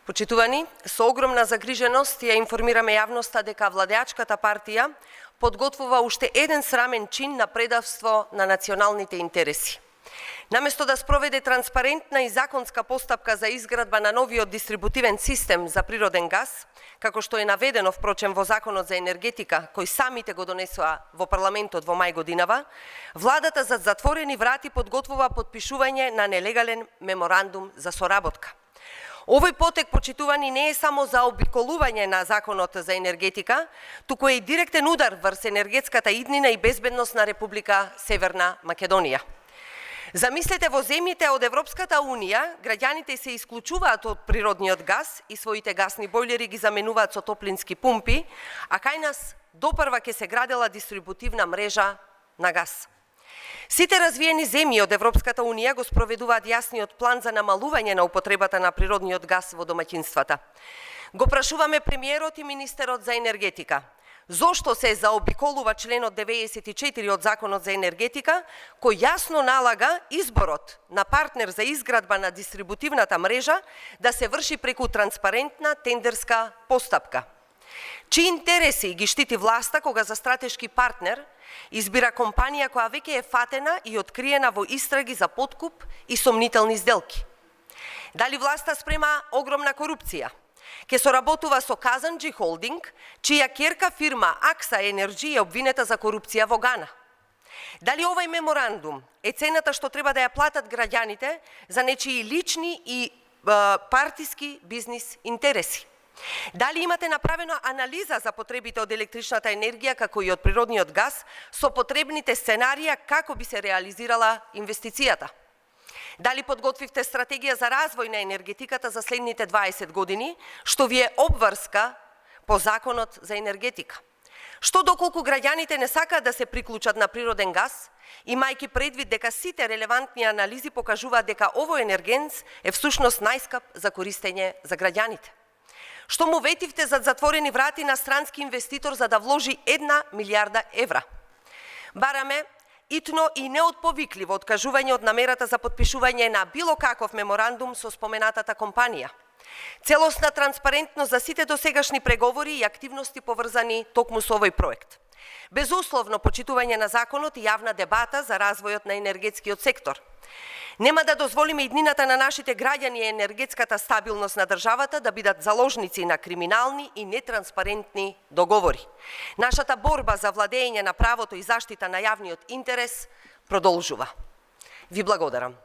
Почитувани, со огромна загриженост ја информираме јавноста дека владеачката партија подготвува уште еден срамен чин на предавство на националните интереси. Наместо да спроведе транспарентна и законска постапка за изградба на новиот дистрибутивен систем за природен газ, како што е наведено впрочем во Законот за енергетика, кој самите го донесоа во парламентот во мај годинава, владата за затворени врати подготвува подпишување на нелегален меморандум за соработка. Овој потек, почитувани, не е само за обиколување на Законот за енергетика, туку е и директен удар врз енергетската иднина и безбедност на Република Северна Македонија. Замислете, во земјите од Европската Унија, граѓаните се исклучуваат од природниот газ и своите гасни бойлери ги заменуваат со топлински пумпи, а кај нас допрва ќе се градела дистрибутивна мрежа на газ. Сите развиени земји од Европската Унија го спроведуваат јасниот план за намалување на употребата на природниот газ во домаќинствата. Го прашуваме премиерот и министерот за енергетика. Зошто се заобиколува членот 94 од Законот за енергетика, кој јасно налага изборот на партнер за изградба на дистрибутивната мрежа да се врши преку транспарентна тендерска постапка? Чии интереси ги штити власта кога за стратешки партнер избира компанија која веќе е фатена и откриена во истраги за подкуп и сомнителни сделки? Дали власта спрема огромна корупција? Ке соработува со Казанџи Холдинг, чија ќерка фирма Акса Енерджи е обвинета за корупција во Гана? Дали овај меморандум е цената што треба да ја платат граѓаните за нечии лични и партиски бизнис интереси? Дали имате направена анализа за потребите од електричната енергија, како и од природниот газ, со потребните сценарија како би се реализирала инвестицијата? Дали подготвивте стратегија за развој на енергетиката за следните 20 години, што ви е обврска по Законот за енергетика? Што доколку граѓаните не сакаат да се приклучат на природен газ, имајќи предвид дека сите релевантни анализи покажуваат дека овој енергент е всушност најскап за користење за граѓаните? Што му ветивте за затворени врати на странски инвеститор за да вложи 1 милијарда евра? Бараме итно и неотповикливо откажување од намерата за подпишување на било каков меморандум со споменатата компанија. Целосна транспарентност за сите досегашни преговори и активности поврзани токму со овој проект. Безусловно почитување на законот и јавна дебата за развојот на енергетскиот сектор. Нема да дозволиме иднината на нашите граѓани и енергетската стабилност на државата да бидат заложници на криминални и нетранспарентни договори. Нашата борба за владење на правото и заштита на јавниот интерес продолжува. Ви благодарам.